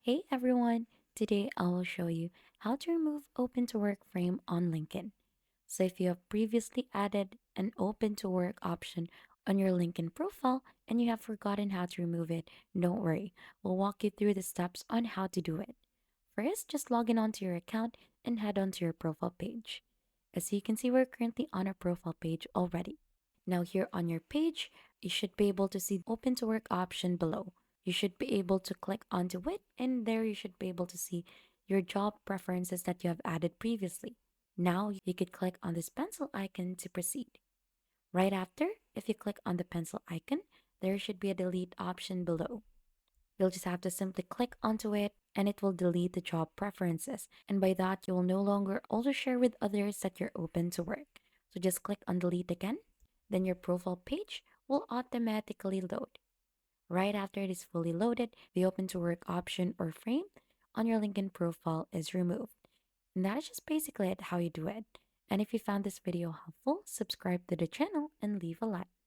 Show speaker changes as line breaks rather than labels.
Hey everyone! Today I will show you how to remove open to work frame on LinkedIn. So if you have previously added an open to work option on your LinkedIn profile and you have forgotten how to remove it, don't worry. We'll walk you through the steps on how to do it. First, just log in onto your account and head onto your profile page. As you can see, we're currently on our profile page already. Now here on your page, you should be able to see the open to work option below. You should be able to click onto it, and there you should be able to see your job preferences that you have added previously. Now you could click on this pencil icon to proceed. Right after, if you click on the pencil icon, there should be a delete option below. You'll just have to simply click onto it and it will delete the job preferences. And by that, you will no longer also share with others that you're open to work. So just click on delete again. Then your profile page will automatically load. Right after it is fully loaded, the open to work option or frame on your LinkedIn profile is removed. And that is just basically it how you do it. And if you found this video helpful, subscribe to the channel and leave a like.